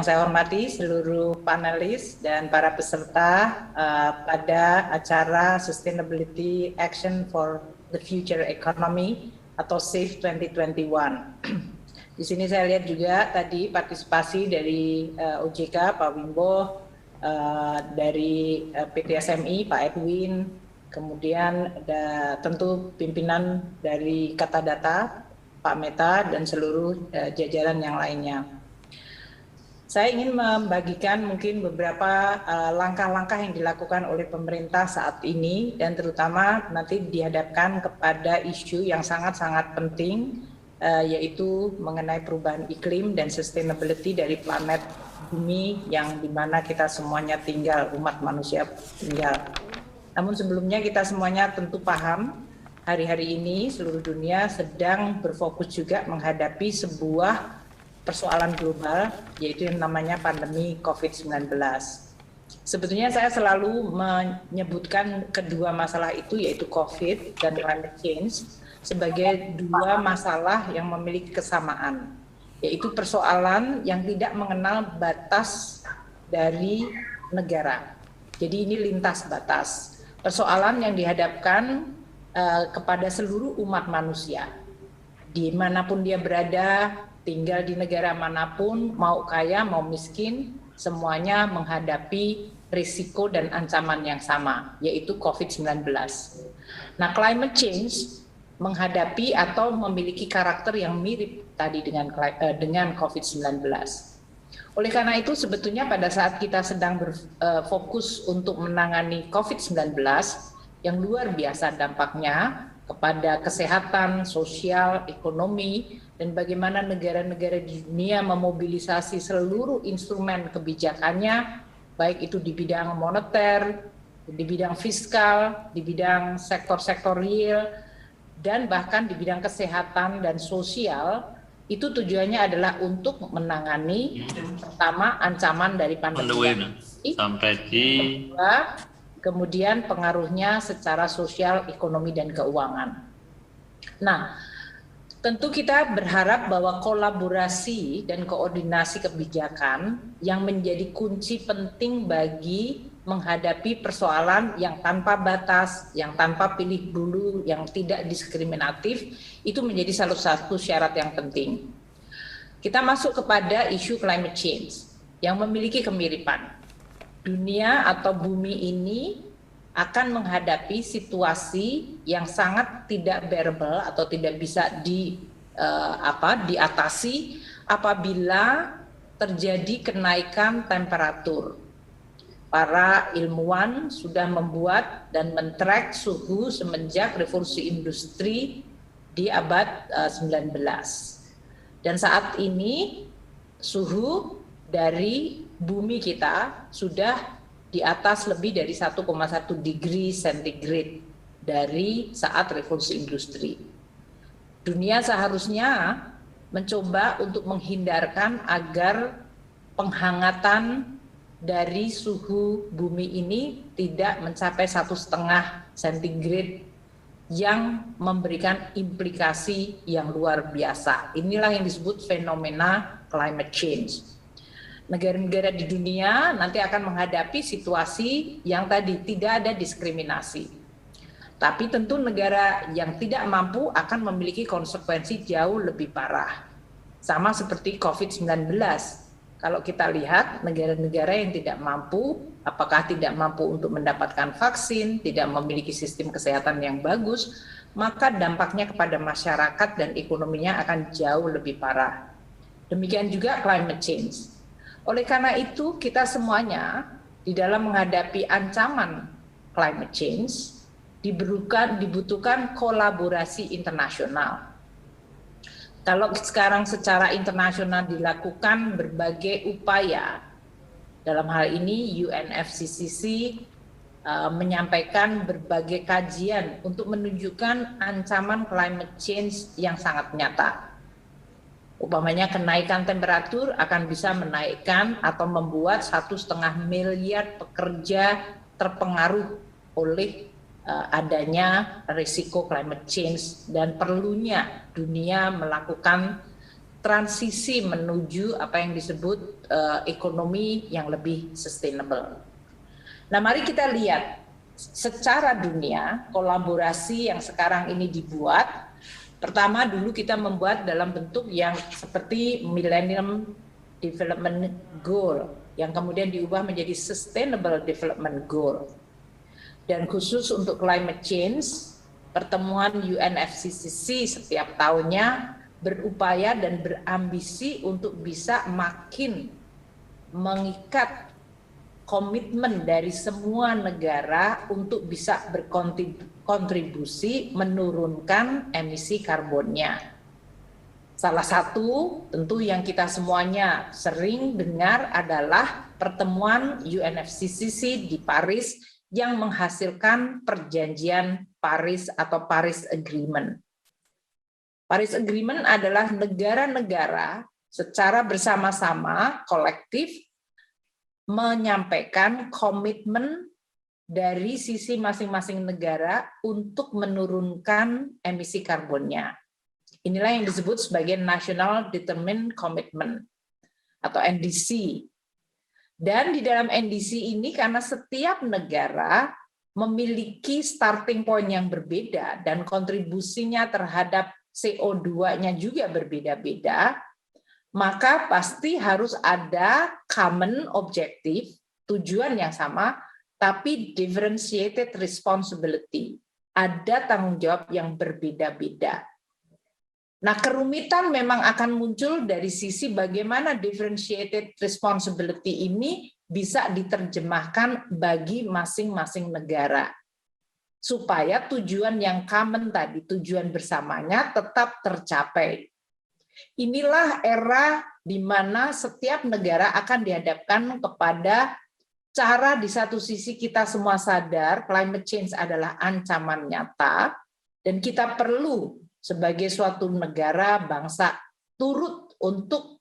Yang saya hormati seluruh panelis dan para peserta pada acara Sustainability Action for the Future Economy atau SAFE 2021. Di sini saya lihat juga tadi partisipasi dari OJK, Pak Wimbo, dari PT SMI, Pak Edwin, kemudian ada tentu pimpinan dari Kata Data, Pak Meta, dan seluruh jajaran yang lainnya. Saya ingin membagikan mungkin beberapa langkah-langkah yang dilakukan oleh pemerintah saat ini dan terutama nanti dihadapkan kepada isu yang sangat-sangat penting yaitu mengenai perubahan iklim dan sustainability dari planet bumi yang dimana kita semuanya tinggal, umat manusia tinggal. Namun sebelumnya kita semuanya tentu paham hari-hari ini seluruh dunia sedang berfokus juga menghadapi sebuah persoalan global, yaitu yang namanya pandemi COVID-19. Sebetulnya saya selalu menyebutkan kedua masalah itu, yaitu COVID dan climate change, sebagai dua masalah yang memiliki kesamaan, yaitu persoalan yang tidak mengenal batas dari negara. Jadi ini lintas batas. Persoalan yang dihadapkan kepada seluruh umat manusia, dimanapun dia berada, tinggal di negara manapun, mau kaya, mau miskin, semuanya menghadapi risiko dan ancaman yang sama, yaitu COVID-19. Nah, climate change menghadapi atau memiliki karakter yang mirip tadi dengan COVID-19. Oleh karena itu, sebetulnya pada saat kita sedang berfokus untuk menangani COVID-19, yang luar biasa dampaknya kepada kesehatan, sosial, ekonomi, dan bagaimana negara-negara di dunia memobilisasi seluruh instrumen kebijakannya, baik itu di bidang moneter, di bidang fiskal, di bidang sektor-sektor real, dan bahkan di bidang kesehatan dan sosial, itu tujuannya adalah untuk menangani pertama ancaman dari pandemi, kemudian pengaruhnya secara sosial, ekonomi, dan keuangan. Nah, tentu kita berharap bahwa kolaborasi dan koordinasi kebijakan yang menjadi kunci penting bagi menghadapi persoalan yang tanpa batas, yang tanpa pilih bulu, yang tidak diskriminatif, itu menjadi salah satu syarat yang penting. Kita masuk kepada isu climate change yang memiliki kemiripan. Dunia atau bumi ini akan menghadapi situasi yang sangat tidak bearable atau tidak bisa diatasi apabila terjadi kenaikan temperatur. Para ilmuwan sudah membuat dan men-track suhu semenjak revolusi industri di abad 19. Dan saat ini suhu dari bumi kita sudah di atas lebih dari 1,1 degree centigrade dari saat revolusi industri. Dunia seharusnya mencoba untuk menghindarkan agar penghangatan dari suhu bumi ini tidak mencapai 1,5 centigrade yang memberikan implikasi yang luar biasa. Inilah yang disebut fenomena climate change. Negara-negara di dunia nanti akan menghadapi situasi yang tadi tidak ada diskriminasi. Tapi tentu negara yang tidak mampu akan memiliki konsekuensi jauh lebih parah. Sama seperti COVID-19. Kalau kita lihat negara-negara yang tidak mampu, apakah tidak mampu untuk mendapatkan vaksin, tidak memiliki sistem kesehatan yang bagus, maka dampaknya kepada masyarakat dan ekonominya akan jauh lebih parah. Demikian juga climate change. Oleh karena itu, kita semuanya di dalam menghadapi ancaman climate change dibutuhkan kolaborasi internasional. Kalau sekarang secara internasional dilakukan berbagai upaya, dalam hal ini UNFCCC menyampaikan berbagai kajian untuk menunjukkan ancaman climate change yang sangat nyata. Umpamanya kenaikan temperatur akan bisa menaikkan atau membuat 1,5 miliar pekerja terpengaruh oleh adanya risiko climate change dan perlunya dunia melakukan transisi menuju apa yang disebut ekonomi yang lebih sustainable. Nah, mari kita lihat secara dunia kolaborasi yang sekarang ini dibuat. Pertama dulu kita membuat dalam bentuk yang seperti Millennium Development Goal yang kemudian diubah menjadi Sustainable Development Goal. Dan khusus untuk climate change, pertemuan UNFCCC setiap tahunnya berupaya dan berambisi untuk bisa makin mengikat komitmen dari semua negara untuk bisa berkontribusi menurunkan emisi karbonnya. Salah satu tentu yang kita semuanya sering dengar adalah pertemuan UNFCCC di Paris yang menghasilkan perjanjian Paris atau Paris Agreement. Paris Agreement adalah negara-negara secara bersama-sama kolektif menyampaikan komitmen dari sisi masing-masing negara untuk menurunkan emisi karbonnya. Inilah yang disebut sebagai National Determined Commitment atau NDC. Dan di dalam NDC ini karena setiap negara memiliki starting point yang berbeda dan kontribusinya terhadap CO2-nya juga berbeda-beda, maka pasti harus ada common objective, tujuan yang sama, tapi differentiated responsibility. Ada tanggung jawab yang berbeda-beda. Nah, kerumitan memang akan muncul dari sisi bagaimana differentiated responsibility ini bisa diterjemahkan bagi masing-masing negara. Supaya tujuan yang common tadi, tujuan bersamanya tetap tercapai. Inilah era di mana setiap negara akan dihadapkan kepada cara di satu sisi kita semua sadar climate change adalah ancaman nyata dan kita perlu sebagai suatu negara bangsa turut untuk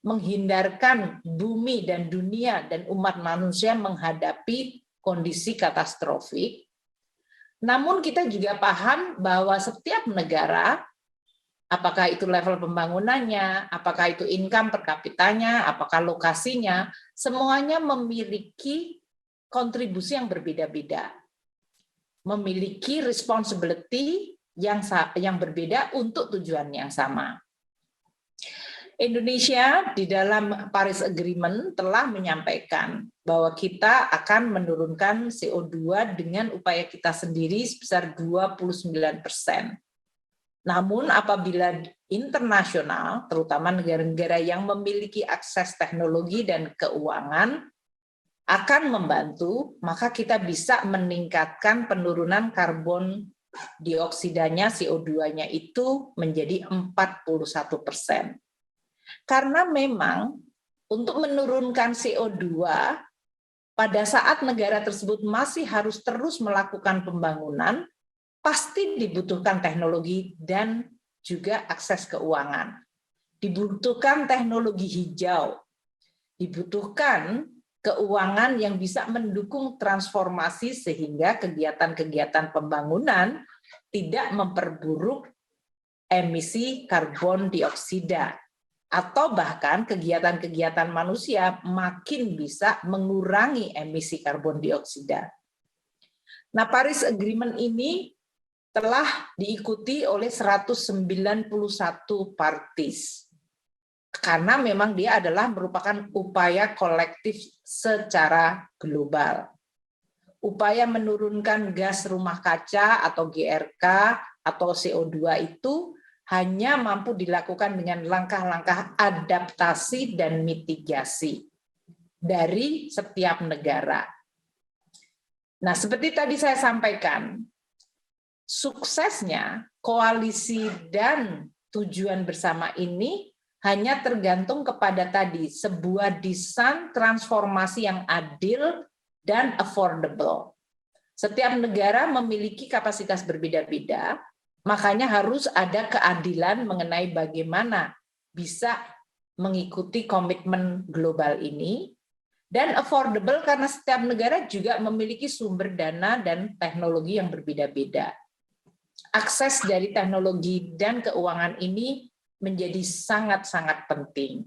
menghindarkan bumi dan dunia dan umat manusia menghadapi kondisi katastrofik. Namun kita juga paham bahwa setiap negara, apakah itu level pembangunannya, apakah itu income per kapitanya, apakah lokasinya, semuanya memiliki kontribusi yang berbeda-beda. Memiliki responsibility yang berbeda untuk tujuan yang sama. Indonesia di dalam Paris Agreement telah menyampaikan bahwa kita akan menurunkan CO2 dengan upaya kita sendiri sebesar 29%. Namun apabila internasional, terutama negara-negara yang memiliki akses teknologi dan keuangan, akan membantu, maka kita bisa meningkatkan penurunan karbon dioksidanya, CO2-nya itu menjadi 41%. Karena memang untuk menurunkan CO2, pada saat negara tersebut masih harus terus melakukan pembangunan, pasti dibutuhkan teknologi dan juga akses keuangan. Dibutuhkan teknologi hijau, dibutuhkan keuangan yang bisa mendukung transformasi sehingga kegiatan-kegiatan pembangunan tidak memperburuk emisi karbon dioksida atau bahkan kegiatan-kegiatan manusia makin bisa mengurangi emisi karbon dioksida. Nah, Paris Agreement ini telah diikuti oleh 191 parties. Karena memang dia adalah merupakan upaya kolektif secara global. Upaya menurunkan gas rumah kaca atau GRK atau CO2 itu hanya mampu dilakukan dengan langkah-langkah adaptasi dan mitigasi dari setiap negara. Nah, seperti tadi saya sampaikan, suksesnya koalisi dan tujuan bersama ini hanya tergantung kepada tadi sebuah desain transformasi yang adil dan affordable. Setiap negara memiliki kapasitas berbeda-beda, makanya harus ada keadilan mengenai bagaimana bisa mengikuti komitmen global ini, dan affordable karena setiap negara juga memiliki sumber dana dan teknologi yang berbeda-beda. Akses dari teknologi dan keuangan ini menjadi sangat-sangat penting.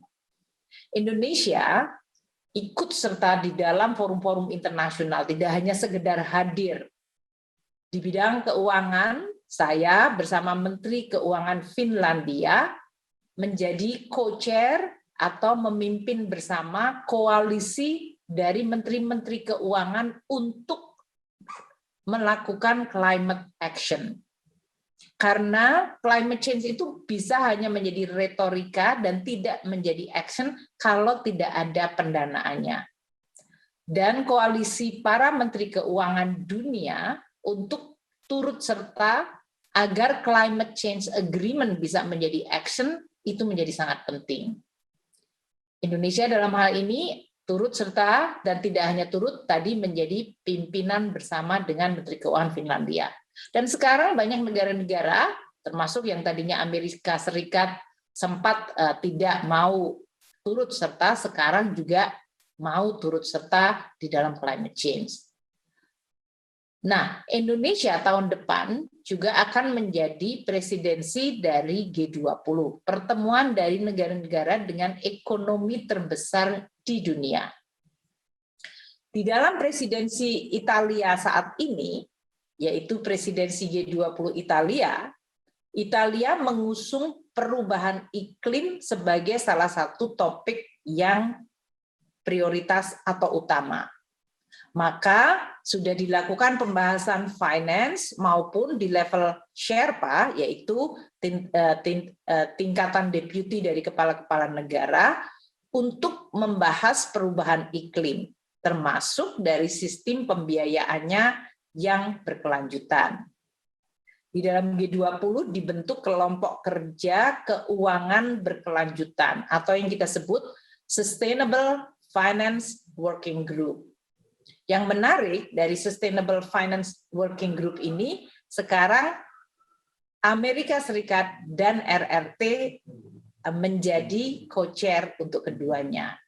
Indonesia ikut serta di dalam forum-forum internasional, tidak hanya sekedar hadir. Di bidang keuangan, saya bersama Menteri Keuangan Finlandia menjadi co-chair atau memimpin bersama koalisi dari menteri-menteri keuangan untuk melakukan climate action. Karena climate change itu bisa hanya menjadi retorika dan tidak menjadi action kalau tidak ada pendanaannya. Dan koalisi para menteri keuangan dunia untuk turut serta agar climate change agreement bisa menjadi action, itu menjadi sangat penting. Indonesia dalam hal ini turut serta dan tidak hanya turut, tadi menjadi pimpinan bersama dengan Menteri Keuangan Finlandia. Dan sekarang banyak negara-negara, termasuk yang tadinya Amerika Serikat sempat tidak mau turut serta, sekarang juga mau turut serta di dalam climate change. Nah, Indonesia tahun depan juga akan menjadi presidensi dari G20, pertemuan dari negara-negara dengan ekonomi terbesar di dunia. Di dalam presidensi Italia saat ini, yaitu presidensi G20 Italia, Italia mengusung perubahan iklim sebagai salah satu topik yang prioritas atau utama. Maka sudah dilakukan pembahasan finance maupun di level Sherpa, yaitu tingkatan deputi dari kepala-kepala negara, untuk membahas perubahan iklim, termasuk dari sistem pembiayaannya yang berkelanjutan. Di dalam G20 dibentuk kelompok kerja keuangan berkelanjutan, atau yang kita sebut Sustainable Finance Working Group. Yang menarik dari Sustainable Finance Working Group ini, sekarang Amerika Serikat dan RRT menjadi co-chair untuk keduanya.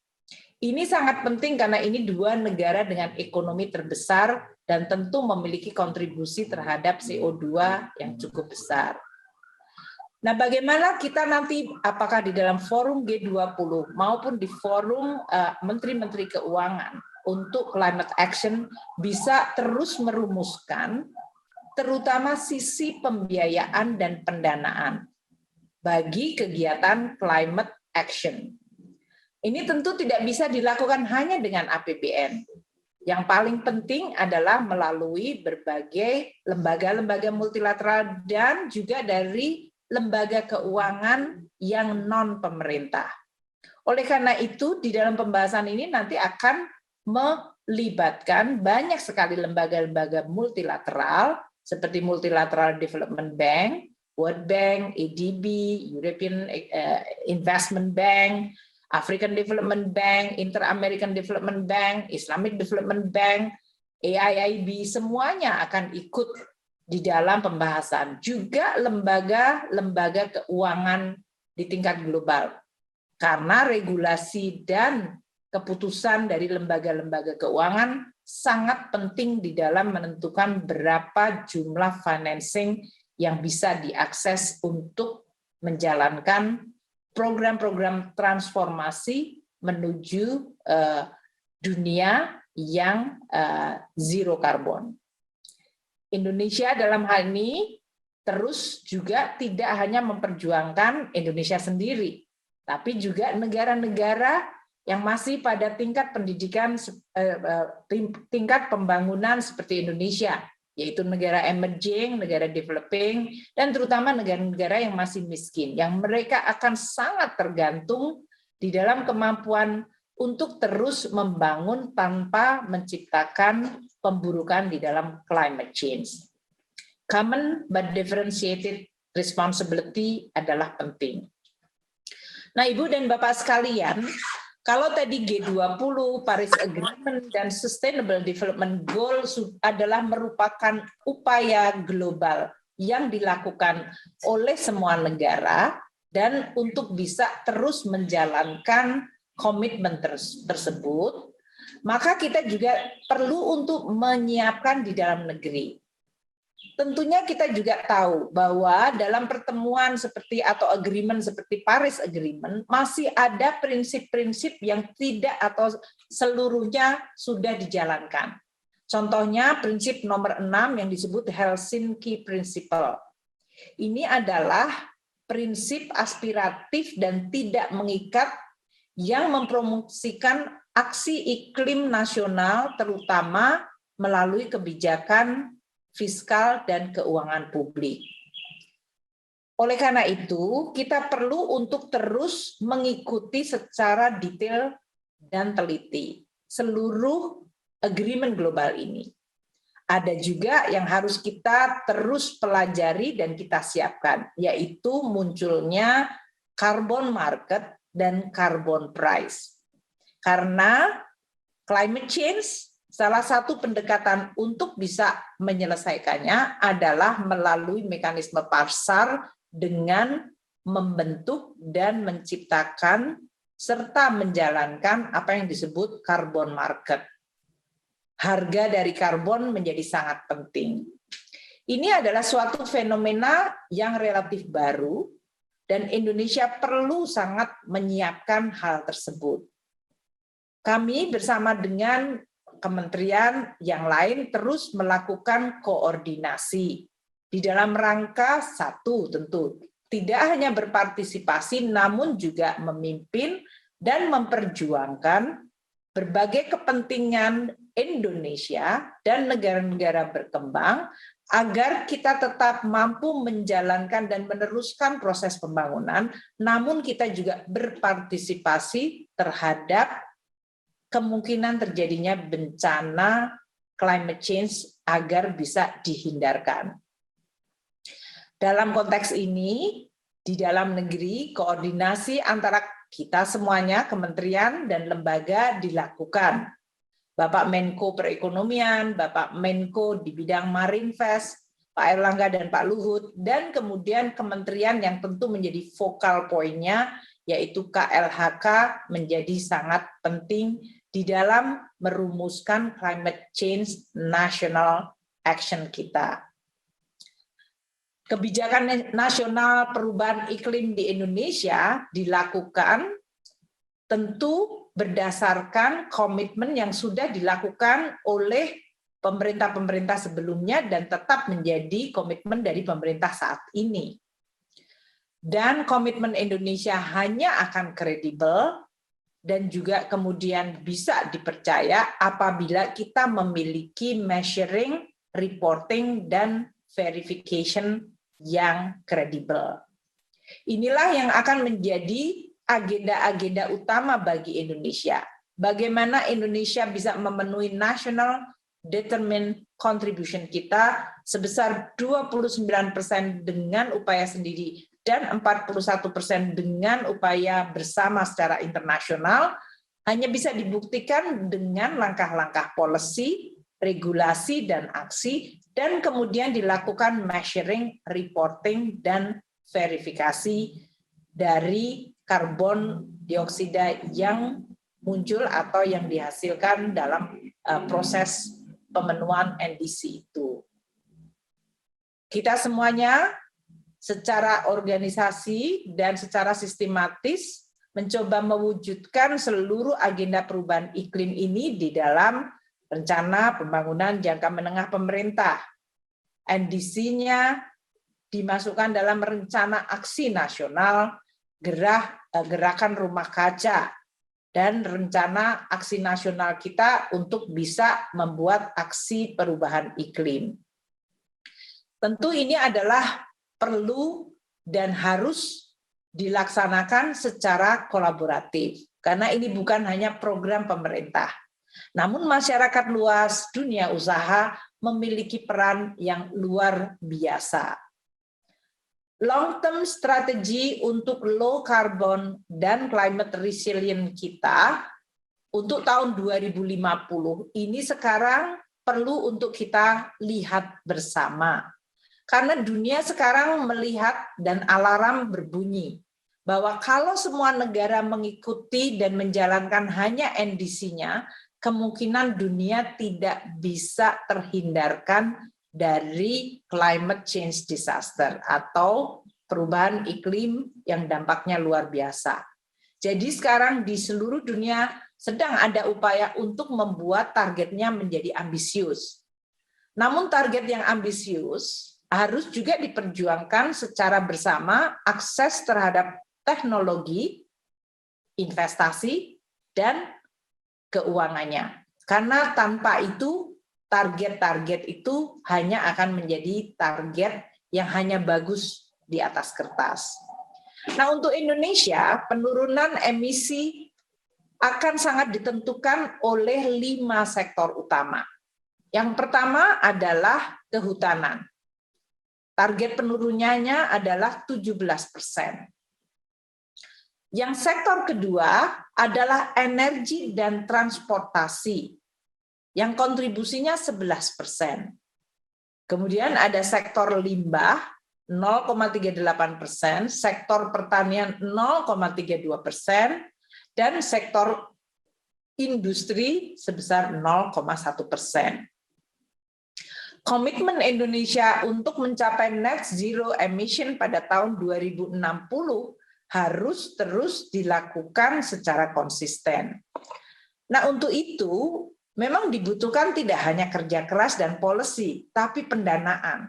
Ini sangat penting karena ini dua negara dengan ekonomi terbesar dan tentu memiliki kontribusi terhadap CO2 yang cukup besar. Nah, bagaimana kita nanti, apakah di dalam forum G20 maupun di forum menteri-menteri keuangan untuk climate action bisa terus merumuskan terutama sisi pembiayaan dan pendanaan bagi kegiatan climate action. Ini tentu tidak bisa dilakukan hanya dengan APBN. Yang paling penting adalah melalui berbagai lembaga-lembaga multilateral dan juga dari lembaga keuangan yang non-pemerintah. Oleh karena itu, di dalam pembahasan ini nanti akan melibatkan banyak sekali lembaga-lembaga multilateral seperti Multilateral Development Bank, World Bank, ADB, European Investment Bank, African Development Bank, Inter-American Development Bank, Islamic Development Bank, AIIB, semuanya akan ikut di dalam pembahasan. Juga lembaga-lembaga keuangan di tingkat global. Karena regulasi dan keputusan dari lembaga-lembaga keuangan sangat penting di dalam menentukan berapa jumlah financing yang bisa diakses untuk menjalankan program-program transformasi menuju dunia yang zero carbon. Indonesia dalam hal ini terus juga tidak hanya memperjuangkan Indonesia sendiri, tapi juga negara-negara yang masih pada tingkat pendidikan, tingkat pembangunan seperti Indonesia, yaitu negara emerging, negara developing, dan terutama negara-negara yang masih miskin, yang mereka akan sangat tergantung di dalam kemampuan untuk terus membangun tanpa menciptakan pemburukan di dalam climate change. Common but differentiated responsibility adalah penting. Nah, Ibu dan Bapak sekalian, kalau tadi G20, Paris Agreement, dan Sustainable Development Goals adalah merupakan upaya global yang dilakukan oleh semua negara dan untuk bisa terus menjalankan komitmen tersebut, maka kita juga perlu untuk menyiapkan di dalam negeri. Tentunya kita juga tahu bahwa dalam pertemuan seperti atau agreement seperti Paris Agreement masih ada prinsip-prinsip yang tidak atau seluruhnya sudah dijalankan. Contohnya prinsip nomor 6 yang disebut Helsinki Principle. Ini adalah prinsip aspiratif dan tidak mengikat yang mempromosikan aksi iklim nasional terutama melalui kebijakan fiskal dan keuangan publik. Oleh karena itu, kita perlu untuk terus mengikuti secara detail dan teliti seluruh agreement global ini. Ada juga yang harus kita terus pelajari dan kita siapkan, yaitu munculnya carbon market dan carbon price. Karena climate change, salah satu pendekatan untuk bisa menyelesaikannya adalah melalui mekanisme pasar dengan membentuk dan menciptakan serta menjalankan apa yang disebut carbon market. Harga dari karbon menjadi sangat penting. Ini adalah suatu fenomena yang relatif baru dan Indonesia perlu sangat menyiapkan hal tersebut. Kami bersama dengan kementerian yang lain terus melakukan koordinasi di dalam rangka satu tentu tidak hanya berpartisipasi namun juga memimpin dan memperjuangkan berbagai kepentingan Indonesia dan negara-negara berkembang agar kita tetap mampu menjalankan dan meneruskan proses pembangunan, namun kita juga berpartisipasi terhadap kemungkinan terjadinya bencana climate change agar bisa dihindarkan. Dalam konteks ini, di dalam negeri, koordinasi antara kita semuanya, kementerian dan lembaga dilakukan. Bapak Menko Perekonomian, Bapak Menko di bidang Marinvest, Pak Erlangga dan Pak Luhut, dan kemudian kementerian yang tentu menjadi focal point-nya, yaitu KLHK menjadi sangat penting di dalam merumuskan climate change national action kita. Kebijakan nasional perubahan iklim di Indonesia dilakukan tentu berdasarkan komitmen yang sudah dilakukan oleh pemerintah-pemerintah sebelumnya dan tetap menjadi komitmen dari pemerintah saat ini. Dan komitmen Indonesia hanya akan kredibel dan juga kemudian bisa dipercaya apabila kita memiliki measuring, reporting, dan verification yang kredibel. Inilah yang akan menjadi agenda-agenda utama bagi Indonesia. Bagaimana Indonesia bisa memenuhi national determined contribution kita sebesar 29% dengan upaya sendiri dan 41% dengan upaya bersama secara internasional, hanya bisa dibuktikan dengan langkah-langkah policy, regulasi, dan aksi, dan kemudian dilakukan measuring, reporting, dan verifikasi dari karbon dioksida yang muncul atau yang dihasilkan dalam proses pemenuhan NDC itu. Kita semuanya secara organisasi dan secara sistematis mencoba mewujudkan seluruh agenda perubahan iklim ini di dalam rencana pembangunan jangka menengah pemerintah. NDC-nya dimasukkan dalam rencana aksi nasional gerakan rumah kaca dan rencana aksi nasional kita untuk bisa membuat aksi perubahan iklim. Tentu ini adalah perlu dan harus dilaksanakan secara kolaboratif, karena ini bukan hanya program pemerintah, namun masyarakat luas, dunia usaha memiliki peran yang luar biasa. Long-term strategi untuk low carbon dan climate resilient kita untuk tahun 2050 ini sekarang perlu untuk kita lihat bersama. Karena dunia sekarang melihat dan alarm berbunyi bahwa kalau semua negara mengikuti dan menjalankan hanya NDC-nya, kemungkinan dunia tidak bisa terhindarkan dari climate change disaster atau perubahan iklim yang dampaknya luar biasa. Jadi sekarang di seluruh dunia sedang ada upaya untuk membuat targetnya menjadi ambisius. Namun target yang ambisius harus juga diperjuangkan secara bersama, akses terhadap teknologi, investasi, dan keuangannya. Karena tanpa itu, target-target itu hanya akan menjadi target yang hanya bagus di atas kertas. Nah, untuk Indonesia, penurunan emisi akan sangat ditentukan oleh 5 sektor utama. Yang pertama adalah kehutanan. Target penurunannya adalah 17%. Yang sektor kedua adalah energi dan transportasi, yang kontribusinya 11%. Kemudian ada sektor limbah, 0,38%, sektor pertanian 0,32%, dan sektor industri sebesar 0,1%. Komitmen Indonesia untuk mencapai net zero emission pada tahun 2060 harus terus dilakukan secara konsisten. Nah, untuk itu memang dibutuhkan tidak hanya kerja keras dan policy, tapi pendanaan.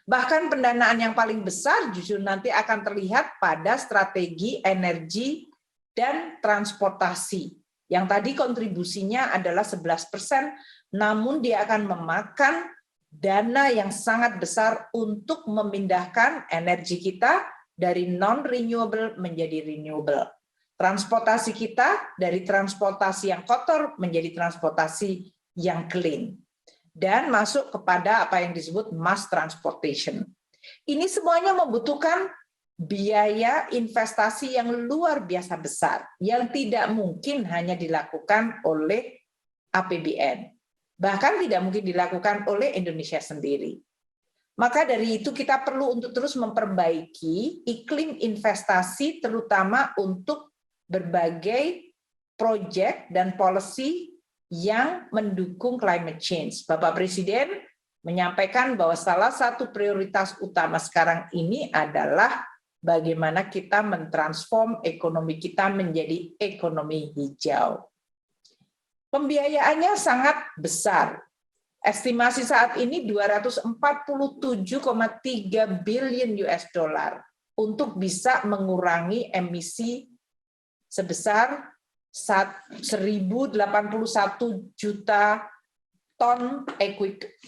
Bahkan pendanaan yang paling besar justru nanti akan terlihat pada strategi energi dan transportasi. Yang tadi kontribusinya adalah 11%, namun dia akan memakan dana yang sangat besar untuk memindahkan energi kita dari non-renewable menjadi renewable. Transportasi kita dari transportasi yang kotor menjadi transportasi yang clean. Dan masuk kepada apa yang disebut mass transportation. Ini semuanya membutuhkan biaya investasi yang luar biasa besar, yang tidak mungkin hanya dilakukan oleh APBN. Bahkan tidak mungkin dilakukan oleh Indonesia sendiri. Maka dari itu kita perlu untuk terus memperbaiki iklim investasi, terutama untuk berbagai proyek dan policy yang mendukung climate change. Bapak Presiden menyampaikan bahwa salah satu prioritas utama sekarang ini adalah bagaimana kita mentransform ekonomi kita menjadi ekonomi hijau. Pembiayaannya sangat besar. Estimasi saat ini 247,3 billion US dollar untuk bisa mengurangi emisi sebesar 1.081 juta ton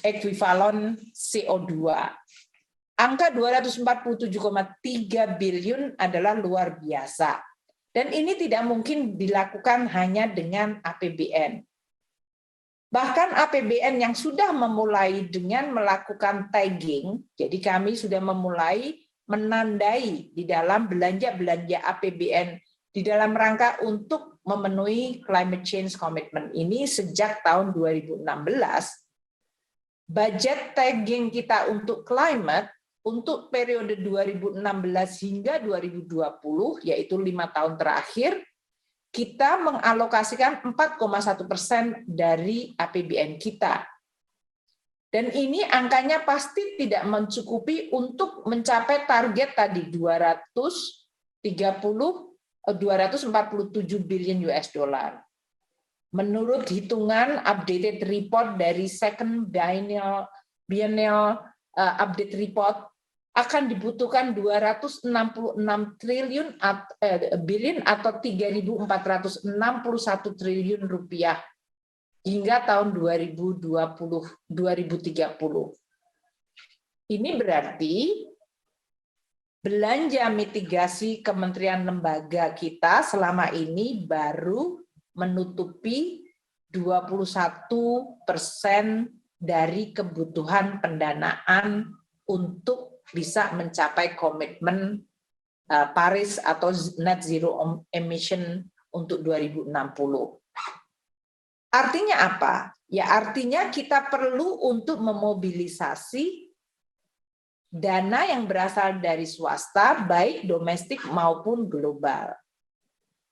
ekuivalen CO2. Angka 247,3 billion adalah luar biasa. Dan ini tidak mungkin dilakukan hanya dengan APBN. Bahkan APBN yang sudah memulai dengan melakukan tagging, jadi kami sudah memulai menandai di dalam belanja-belanja APBN di dalam rangka untuk memenuhi climate change commitment ini sejak tahun 2016, budget tagging kita untuk climate untuk periode 2016 hingga 2020, yaitu 5 tahun terakhir, kita mengalokasikan 4,1% dari APBN kita. Dan ini angkanya pasti tidak mencukupi untuk mencapai target tadi 247 billion US dollar. Menurut hitungan updated report dari second biennial update report, akan dibutuhkan 266 billion atau 3.461 triliun rupiah hingga tahun 2030. Ini berarti belanja mitigasi kementerian lembaga kita selama ini baru menutupi 21% dari kebutuhan pendanaan untuk bisa mencapai komitmen Paris atau net zero emission untuk 2060. Artinya apa? Ya artinya kita perlu untuk memobilisasi dana yang berasal dari swasta, baik domestik maupun global.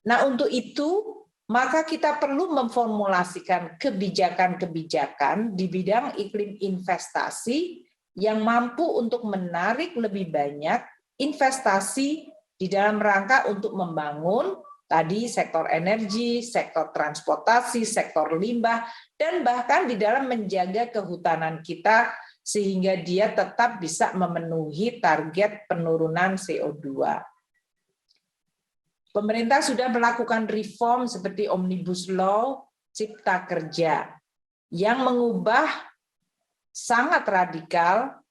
Nah, untuk itu maka kita perlu memformulasikan kebijakan-kebijakan di bidang iklim investasi yang mampu untuk menarik lebih banyak investasi di dalam rangka untuk membangun tadi sektor energi, sektor transportasi, sektor limbah, dan bahkan di dalam menjaga kehutanan kita sehingga dia tetap bisa memenuhi target penurunan CO2. Pemerintah sudah melakukan reform seperti Omnibus Law Cipta Kerja yang mengubah sangat radikal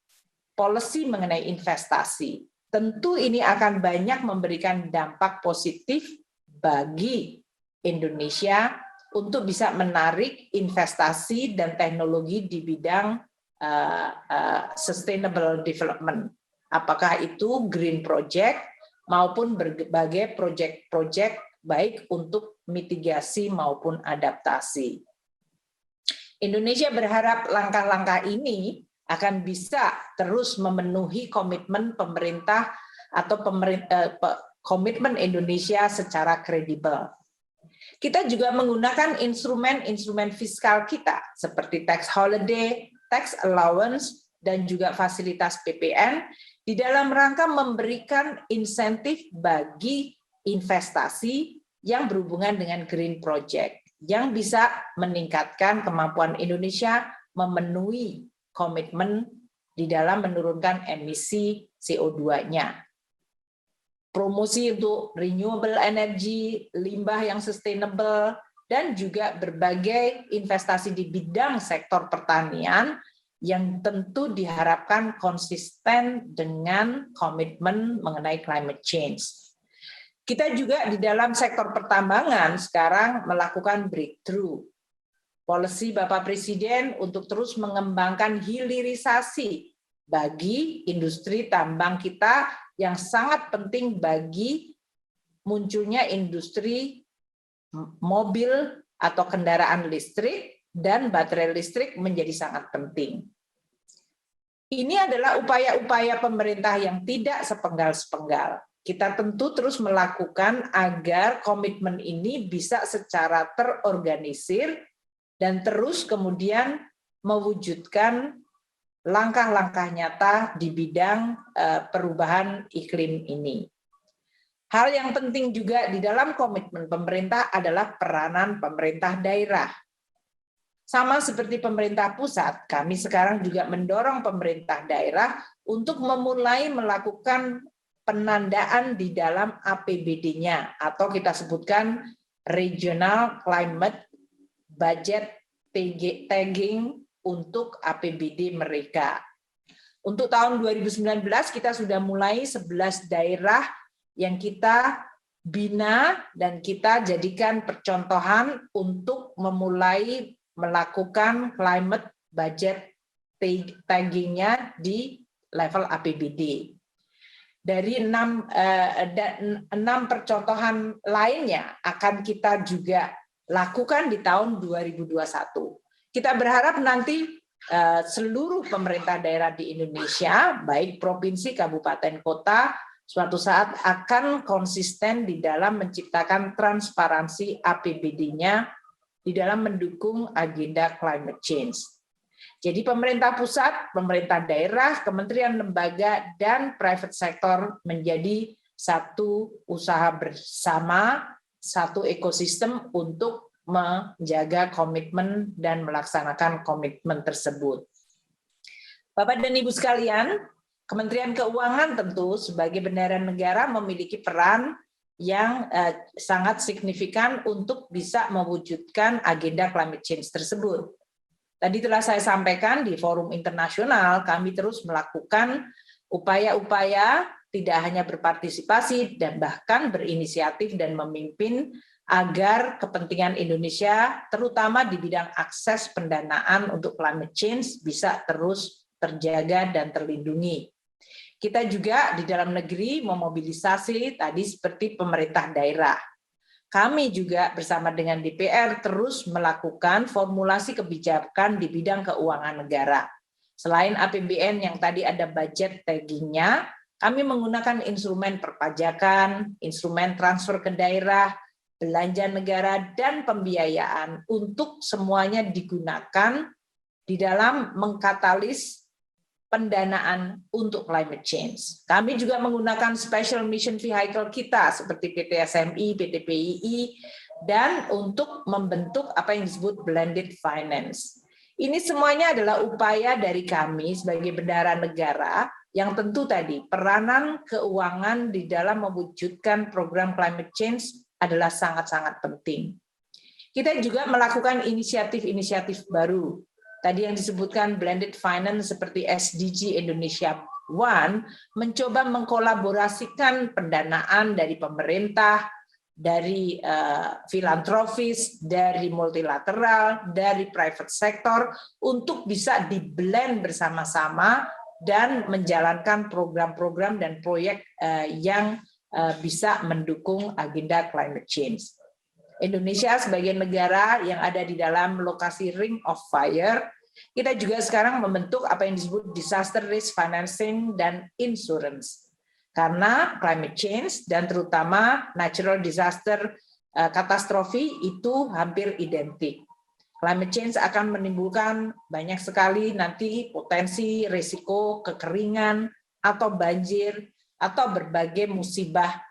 policy mengenai investasi. Tentu ini akan banyak memberikan dampak positif bagi Indonesia untuk bisa menarik investasi dan teknologi di bidang sustainable development. Apakah itu green project maupun berbagai proyek-proyek baik untuk mitigasi maupun adaptasi. Indonesia berharap langkah-langkah ini akan bisa terus memenuhi komitmen pemerintah atau komitmen Indonesia secara kredibel. Kita juga menggunakan instrumen-instrumen fiskal kita seperti tax holiday, tax allowance, dan juga fasilitas PPN di dalam rangka memberikan insentif bagi investasi yang berhubungan dengan green project yang bisa meningkatkan kemampuan Indonesia memenuhi komitmen di dalam menurunkan emisi CO2-nya. Promosi untuk renewable energy, limbah yang sustainable, dan juga berbagai investasi di bidang sektor pertanian yang tentu diharapkan konsisten dengan komitmen mengenai climate change. Kita juga di dalam sektor pertambangan sekarang melakukan breakthrough. Policy Bapak Presiden untuk terus mengembangkan hilirisasi bagi industri tambang kita yang sangat penting bagi munculnya industri mobil atau kendaraan listrik dan baterai listrik menjadi sangat penting. Ini adalah upaya-upaya pemerintah yang tidak sepenggal-sepenggal. Kita tentu terus melakukan agar komitmen ini bisa secara terorganisir dan terus kemudian mewujudkan langkah-langkah nyata di bidang perubahan iklim ini. Hal yang penting juga di dalam komitmen pemerintah adalah peranan pemerintah daerah. Sama seperti pemerintah pusat, kami sekarang juga mendorong pemerintah daerah untuk memulai melakukan penandaan di dalam APBD-nya atau kita sebutkan Regional Climate Budget Tagging untuk APBD mereka. Untuk tahun 2019 kita sudah mulai 11 daerah yang kita bina dan kita jadikan percontohan untuk memulai melakukan climate budget tagging-nya di level APBD. Dari 6 percontohan lainnya akan kita juga lakukan di tahun 2021. Kita berharap nanti seluruh pemerintah daerah di Indonesia, baik provinsi, kabupaten, kota, suatu saat akan konsisten di dalam menciptakan transparansi APBD-nya di dalam mendukung agenda climate change. Jadi pemerintah pusat, pemerintah daerah, kementerian lembaga, dan private sector menjadi satu usaha bersama, satu ekosistem untuk menjaga komitmen dan melaksanakan komitmen tersebut. Bapak dan Ibu sekalian, Kementerian Keuangan tentu sebagai bendahara negara memiliki peran yang sangat signifikan untuk bisa mewujudkan agenda climate change tersebut. Tadi telah saya sampaikan di forum internasional, kami terus melakukan upaya-upaya tidak hanya berpartisipasi dan bahkan berinisiatif dan memimpin agar kepentingan Indonesia, terutama di bidang akses pendanaan untuk climate change, bisa terus terjaga dan terlindungi. Kita juga di dalam negeri memobilisasi tadi seperti pemerintah daerah. Kami juga bersama dengan DPR terus melakukan formulasi kebijakan di bidang keuangan negara. Selain APBN yang tadi ada budget tagging-nya, kami menggunakan instrumen perpajakan, instrumen transfer ke daerah, belanja negara, dan pembiayaan untuk semuanya digunakan di dalam mengkatalis pendanaan untuk climate change. Kami juga menggunakan special mission vehicle kita seperti PT SMI, PT PII, dan untuk membentuk apa yang disebut blended finance. Ini semuanya adalah upaya dari kami sebagai bendahara negara yang tentu tadi peranan keuangan di dalam mewujudkan program climate change adalah sangat-sangat penting. Kita juga melakukan inisiatif-inisiatif baru. Tadi yang disebutkan blended finance seperti SDG Indonesia One mencoba mengkolaborasikan pendanaan dari pemerintah, dari filantropis, dari multilateral, dari private sector untuk bisa di-blend bersama-sama dan menjalankan program-program dan proyek yang bisa mendukung agenda climate change. Indonesia sebagai negara yang ada di dalam lokasi Ring of Fire, kita juga sekarang membentuk apa yang disebut disaster risk financing dan insurance. Karena climate change dan terutama natural disaster katastrofi itu hampir identik. Climate change akan menimbulkan banyak sekali nanti potensi risiko kekeringan atau banjir atau berbagai musibah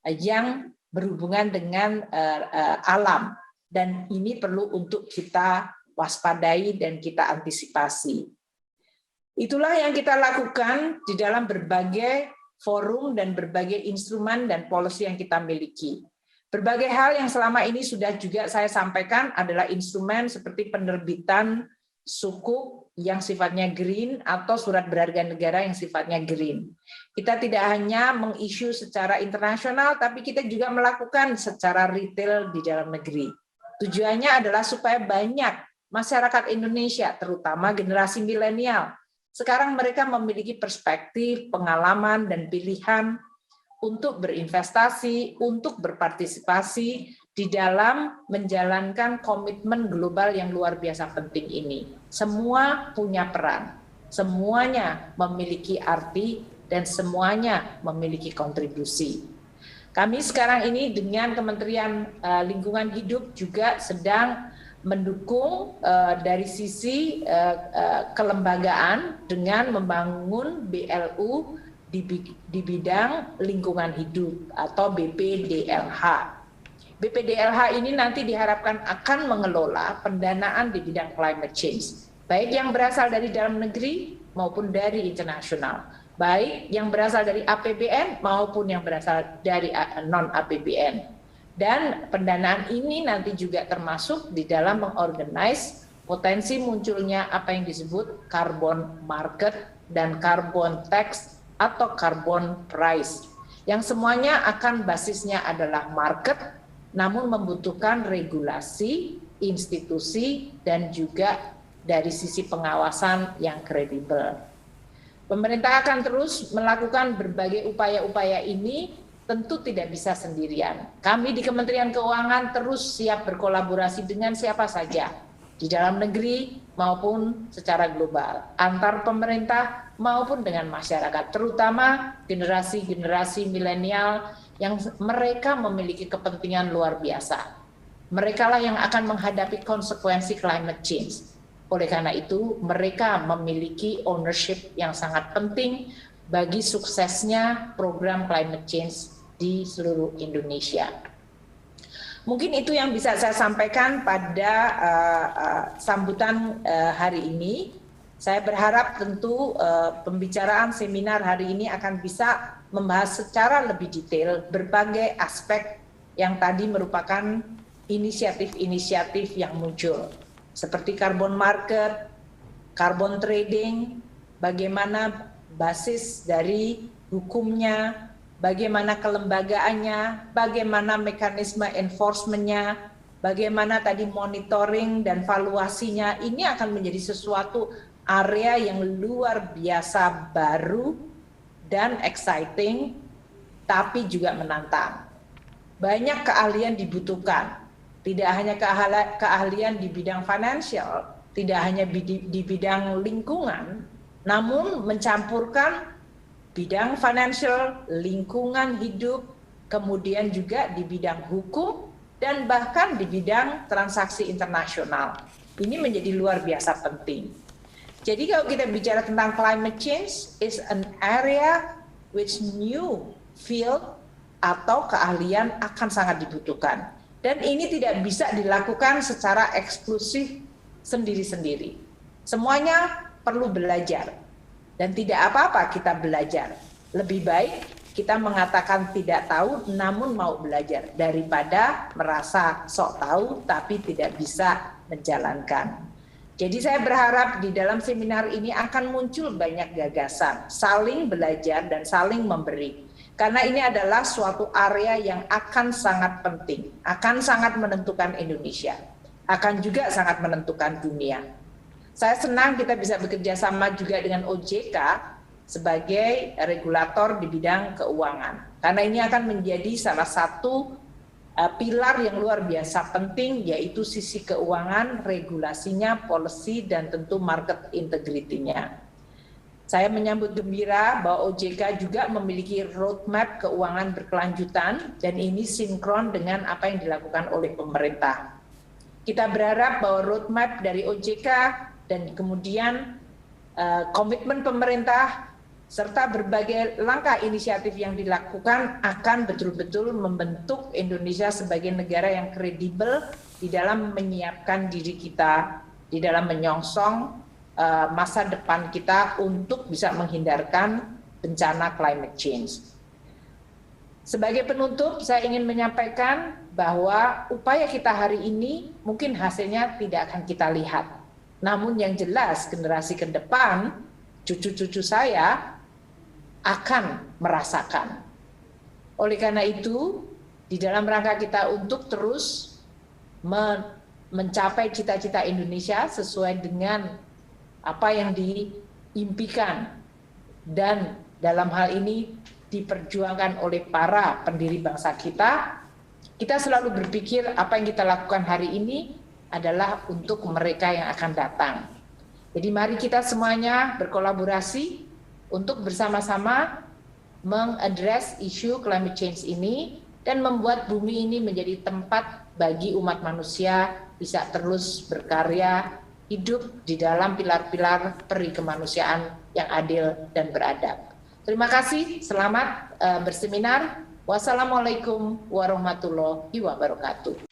yang berhubungan dengan alam, dan ini perlu untuk kita waspadai dan kita antisipasi. Itulah yang kita lakukan di dalam berbagai forum dan berbagai instrumen dan policy yang kita miliki. Berbagai hal yang selama ini sudah juga saya sampaikan adalah instrumen seperti penerbitan sukuk yang sifatnya green atau surat berharga negara yang sifatnya green. Kita tidak hanya mengisu secara internasional, tapi kita juga melakukan secara retail di dalam negeri. Tujuannya adalah supaya banyak masyarakat Indonesia, terutama generasi milenial, sekarang mereka memiliki perspektif, pengalaman, dan pilihan untuk berinvestasi, untuk berpartisipasi di dalam menjalankan komitmen global yang luar biasa penting ini. Semua punya peran, semuanya memiliki arti, dan semuanya memiliki kontribusi. Kami sekarang ini dengan Kementerian Lingkungan Hidup juga sedang mendukung dari sisi kelembagaan dengan membangun BLU di bidang lingkungan hidup atau BPDLH. BPDLH ini nanti diharapkan akan mengelola pendanaan di bidang climate change, baik yang berasal dari dalam negeri maupun dari internasional, baik yang berasal dari APBN maupun yang berasal dari non-APBN. Dan pendanaan ini nanti juga termasuk di dalam mengorganize potensi munculnya apa yang disebut carbon market dan carbon tax atau carbon price, yang semuanya akan basisnya adalah market, namun membutuhkan regulasi, institusi, dan juga dari sisi pengawasan yang kredibel. Pemerintah akan terus melakukan berbagai upaya-upaya ini, tentu tidak bisa sendirian. Kami di Kementerian Keuangan terus siap berkolaborasi dengan siapa saja, di dalam negeri maupun secara global, antar pemerintah maupun dengan masyarakat, terutama generasi-generasi milenial yang mereka memiliki kepentingan luar biasa. Mereka lah yang akan menghadapi konsekuensi climate change. Oleh karena itu, mereka memiliki ownership yang sangat penting bagi suksesnya program climate change di seluruh Indonesia. Mungkin itu yang bisa saya sampaikan pada sambutan hari ini. Saya berharap tentu pembicaraan seminar hari ini akan bisa membahas secara lebih detail berbagai aspek yang tadi merupakan inisiatif-inisiatif yang muncul, seperti carbon market, carbon trading, bagaimana basis dari hukumnya, bagaimana kelembagaannya, bagaimana mekanisme enforcement-nya, bagaimana tadi monitoring dan valuasinya. Ini akan menjadi sesuatu area yang luar biasa baru dan exciting, tapi juga menantang. Banyak keahlian dibutuhkan, tidak hanya keahlian di bidang financial, tidak hanya di bidang lingkungan, namun mencampurkan bidang financial, lingkungan hidup, kemudian juga di bidang hukum, dan bahkan di bidang transaksi internasional. Ini menjadi luar biasa penting. Jadi kalau kita bicara tentang climate change is an area which new field atau keahlian akan sangat dibutuhkan. Dan ini tidak bisa dilakukan secara eksklusif sendiri-sendiri. Semuanya perlu belajar. Dan tidak apa-apa kita belajar. Lebih baik kita mengatakan tidak tahu namun mau belajar daripada merasa sok tahu tapi tidak bisa menjalankan. Jadi saya berharap di dalam seminar ini akan muncul banyak gagasan, saling belajar dan saling memberi. Karena ini adalah suatu area yang akan sangat penting, akan sangat menentukan Indonesia, akan juga sangat menentukan dunia. Saya senang kita bisa bekerja sama juga dengan OJK sebagai regulator di bidang keuangan. Karena ini akan menjadi salah satu pilar yang luar biasa penting, yaitu sisi keuangan, regulasinya, policy, dan tentu market integrity-nya. Saya menyambut gembira bahwa OJK juga memiliki roadmap keuangan berkelanjutan, dan ini sinkron dengan apa yang dilakukan oleh pemerintah. Kita berharap bahwa roadmap dari OJK dan kemudian komitmen pemerintah serta berbagai langkah inisiatif yang dilakukan akan betul-betul membentuk Indonesia sebagai negara yang kredibel di dalam menyiapkan diri kita, di dalam menyongsong masa depan kita untuk bisa menghindarkan bencana climate change. Sebagai penutup, saya ingin menyampaikan bahwa upaya kita hari ini mungkin hasilnya tidak akan kita lihat. Namun yang jelas generasi ke depan, cucu-cucu saya akan merasakan. Oleh karena itu, di dalam rangka kita untuk terus mencapai cita-cita Indonesia sesuai dengan apa yang diimpikan dan dalam hal ini diperjuangkan oleh para pendiri bangsa kita, kita selalu berpikir apa yang kita lakukan hari ini adalah untuk mereka yang akan datang. Jadi mari kita semuanya berkolaborasi untuk bersama-sama mengadres isu climate change ini dan membuat bumi ini menjadi tempat bagi umat manusia bisa terus berkarya, hidup di dalam pilar-pilar peri kemanusiaan yang adil dan beradab. Terima kasih, selamat berseminar. Wassalamualaikum warahmatullahi wabarakatuh.